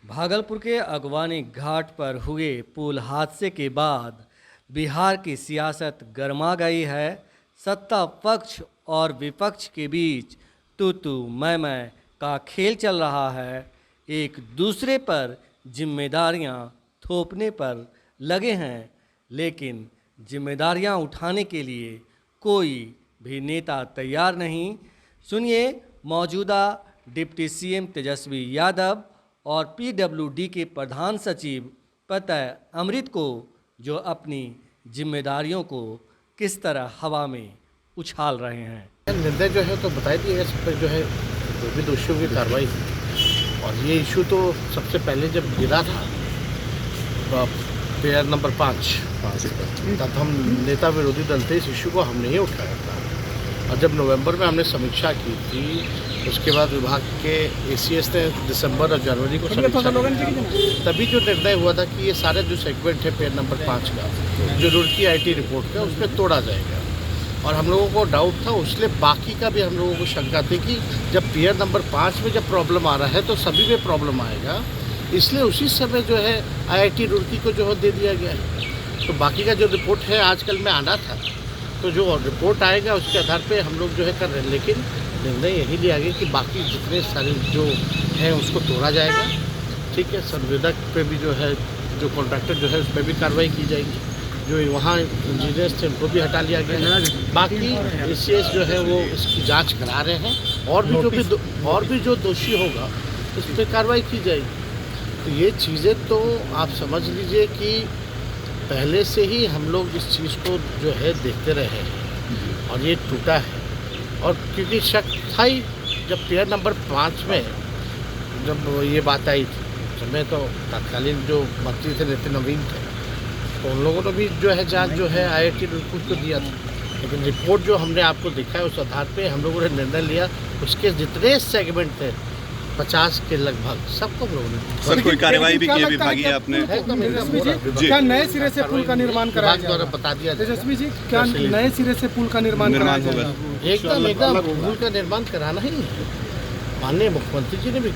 भागलपुर के अगवानी घाट पर हुए पुल हादसे के बाद बिहार की सियासत गर्मा गई है। सत्ता पक्ष और विपक्ष के बीच तू मैं का खेल चल रहा है। एक दूसरे पर जिम्मेदारियां थोपने पर लगे हैं, लेकिन जिम्मेदारियां उठाने के लिए कोई भी नेता तैयार नहीं। सुनिए मौजूदा डिप्टी सीएम तेजस्वी यादव और पीडब्ल्यूडी के प्रधान सचिव प्रत्यय अमृत को, जो अपनी जिम्मेदारियों को किस तरह हवा में उछाल रहे हैं। निर्णय जो है तो बता दिया इस पर जो है जो भी दोषियों की कार्रवाई हुई। और ये इशू तो सबसे पहले जब गिरा था पेयर नंबर 5 तब हम नेता विरोधी दल थे, इस इशू को हमने ही उठाया था। और जब नवंबर में हमने समीक्षा की थी, उसके बाद विभाग के एसीएस ने दिसंबर और जनवरी को समीक्षा की, तभी जो निर्णय हुआ था कि ये सारे जो सेगमेंट है पेयर नंबर 5 का जो रुड़की आईटी रिपोर्ट का, उसमें तोड़ा जाएगा। और हम लोगों को डाउट था, उसलिए बाकी का भी हम लोगों को शंका थी कि जब पेयर नंबर 5 में जब प्रॉब्लम आ रहा है तो सभी में प्रॉब्लम आएगा, इसलिए उसी समय जो है आईआईटी रुड़की को जो है दे दिया गया है। तो बाकी का जो रिपोर्ट है आजकल में आना था, तो जो रिपोर्ट आएगा उसके आधार पे हम लोग जो है कर रहे हैं। लेकिन निर्णय यही लिया गया कि बाकी जितने सारे जो हैं उसको तोड़ा जाएगा। ठीक है, संवेदक पे भी जो है जो कॉन्ट्रैक्टर जो है उस पर भी कार्रवाई की जाएगी। जो वहाँ इंजीनियर्स थे उनको भी हटा लिया गया। बाकी एसीएस जो है वो इसकी जांच करा रहे हैं, और भी जो दोषी होगा उस पर कार्रवाई की जाएगी। तो ये चीज़ें तो आप समझ लीजिए कि पहले से ही हम लोग इस चीज़ को जो है देखते रहे हैं और ये टूटा है। और क्योंकि शक था ही, जब पेयर नंबर 5 में जब ये बात आई थी, समय तो तत्कालीन जो मंत्री थे नितिन नवीन थे, तो उन लोगों ने भी जो है जांच जो है आईआईटी रुड़की को दिया था। लेकिन रिपोर्ट जो हमने आपको दिखा है उस आधार पे हम लोगों ने निर्णय लिया। उसके जितने सेगमेंट थे 50 के लगभग सबको हम लोगों ने। सर कोई कार्यवाही भी की है विभागीय आपने? क्या नए सिरे से पुल का निर्माण कराया द्वारा बता दिया तेजस्वी जी, क्या नए सिरे से पुल का निर्माण होगा? एकदम पुल का निर्माण कराना ही है। माननीय मुख्यमंत्री जी ने भी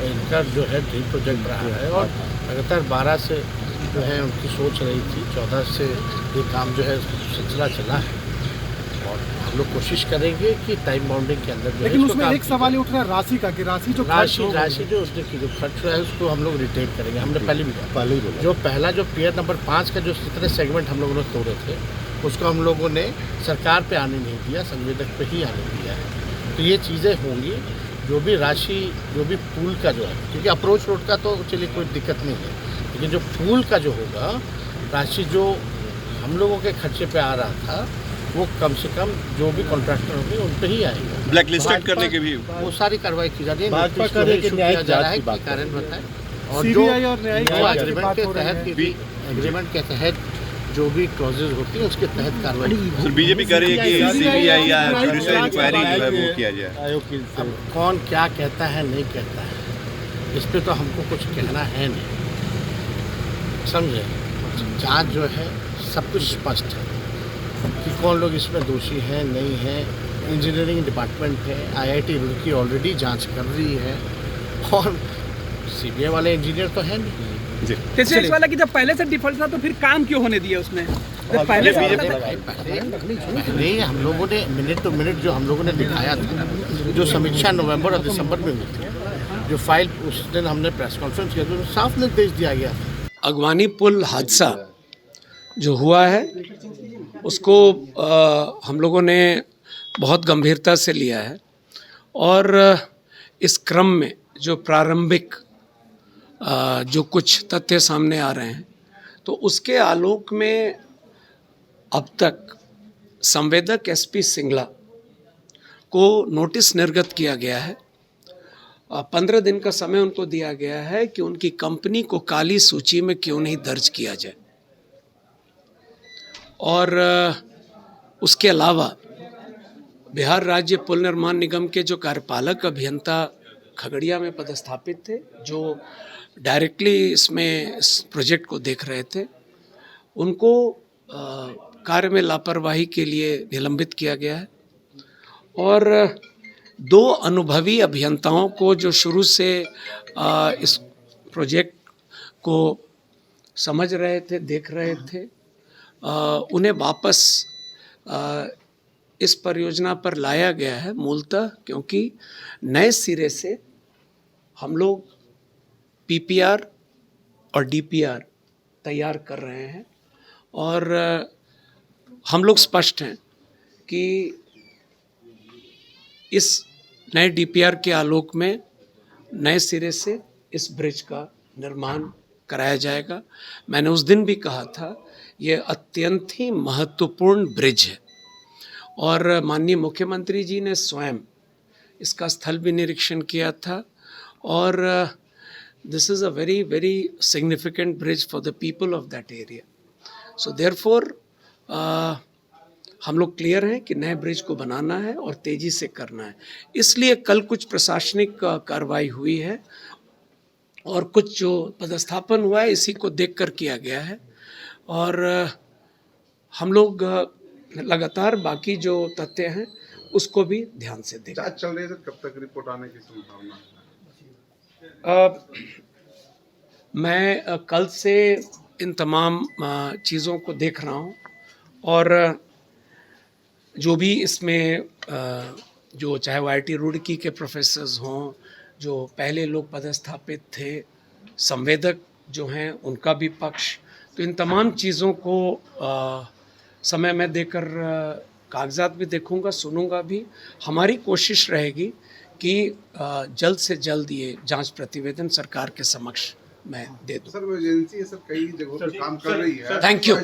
इनका जो है ड्रीम प्रोजेक्ट रहा है और लगातार 12 से जो है उनकी सोच रही थी, 14 से ये काम जो है सिलसिला चला है। और हम लोग कोशिश करेंगे कि टाइम बाउंडिंग के अंदर। लेकिन उसमें एक सवाल ये उठ रहा है राशि का, कि राशि जो उसने की जो खर्च हुआ है उसको हम लोग रिटेन करेंगे। हमने पहले ही बोला जो पहला जो पेयर नंबर 5 का जो जितने सेगमेंट हम लोगों ने तोड़े थे उसको हम लोगों ने सरकार पे आने नहीं दिया, संवेदक पे ही आने दिया है। तो ये चीज़ें होंगी। जो भी राशि जो भी पुल का जो है, क्योंकि अप्रोच रोड का तो चलिए कोई दिक्कत नहीं है, लेकिन जो पुल का जो होगा राशि जो हम लोगों के खर्चे पे आ रहा था वो कम से कम जो भी कॉन्ट्रैक्टर होंगे उन पे ही आएगा। ब्लैक लिस्टेड करने के भी वो सारी कार्रवाई की जा रही है। कारण बताएं। और जो एग्रीमेंट के तहत जो भी क्लॉजेज होती है उसके तहत कार्रवाई। सर बीजेपी कह रही है कि सीबीआई या जुडिशियल इंक्वायरी जो है वो किया जाए। अब कौन क्या कहता है नहीं कहता है, इस पे तो हमको कुछ कहना है नहीं, समझे। जांच जो है सब कुछ स्पष्ट है कि कौन लोग इसमें दोषी हैं नहीं हैं। इंजीनियरिंग डिपार्टमेंट है, आईआईटी रुड़की ऑलरेडी जांच कर रही है और सीबीआई वाले इंजीनियर तो है नहीं। टेक्सटाइल्स वाला की जब पहले से डिफॉल्ट था तो फिर काम क्यों होने दिया उसमें? जब पहले हम लोगों ने मिनट टू मिनट जो हम लोगों ने दिखाया था, जो समीक्षा नवंबर और दिसंबर में हुई थी, जो फाइल उस दिन हमने प्रेस कॉन्फ्रेंस किया तो साफ निर्देश दिया गया था। अगवानी पुल हादसा जो हुआ है उसको हम लोगों ने बहुत गंभीरता से लिया है और इस क्रम में जो प्रारंभिक जो कुछ तथ्य सामने आ रहे हैं तो उसके आलोक में अब तक संवेदक एसपी सिंगला को नोटिस निर्गत किया गया है। 15 दिन का समय उनको दिया गया है कि उनकी कंपनी को काली सूची में क्यों नहीं दर्ज किया जाए। और उसके अलावा बिहार राज्य पुल निर्माण निगम के जो कार्यपालक अभियंता खगड़िया में पदस्थापित थे, जो डायरेक्टली इस प्रोजेक्ट को देख रहे थे, उनको कार्य में लापरवाही के लिए निलंबित किया गया है। और 2 अनुभवी अभियंताओं को जो शुरू से इस प्रोजेक्ट को समझ रहे थे, देख रहे थे, उन्हें वापस इस परियोजना पर लाया गया है मूलतः क्योंकि नए सिरे से हम लोग पीपीआर और डीपीआर तैयार कर रहे हैं और हम लोग स्पष्ट हैं कि इस नए डीपीआर के आलोक में नए सिरे से इस ब्रिज का निर्माण कराया जाएगा। मैंने उस दिन भी कहा था ये अत्यंत ही महत्वपूर्ण ब्रिज है और माननीय मुख्यमंत्री जी ने स्वयं इसका स्थल भी निरीक्षण किया था और this is a very very significant bridge for the people of that area. So therefore हम लोग क्लियर हैं कि नए ब्रिज को बनाना है और तेज़ी से करना है। इसलिए कल कुछ प्रशासनिक कार्रवाई हुई है और कुछ जो पदस्थापन हुआ है इसी को देखकर किया गया है और हम लोग लगातार बाकी जो तथ्य हैं उसको भी ध्यान से देखें। जांच चल रही है सर, कब तक रिपोर्ट आने की संभावना है? मैं कल से इन तमाम चीज़ों को देख रहा हूँ और जो भी इसमें जो चाहे वो IIT रुड़की के प्रोफेसर्स हों, जो पहले लोग पदस्थापित थे, संवेदक जो हैं उनका भी पक्ष, तो इन तमाम चीज़ों को समय में देकर कागजात भी देखूंगा, सुनूंगा भी। हमारी कोशिश रहेगी कि जल्द से जल्द ये जांच प्रतिवेदन सरकार के समक्ष मैं दे दूं। सर वो एजेंसी है सर, कई जगहों पर काम कर रही है। Thank you.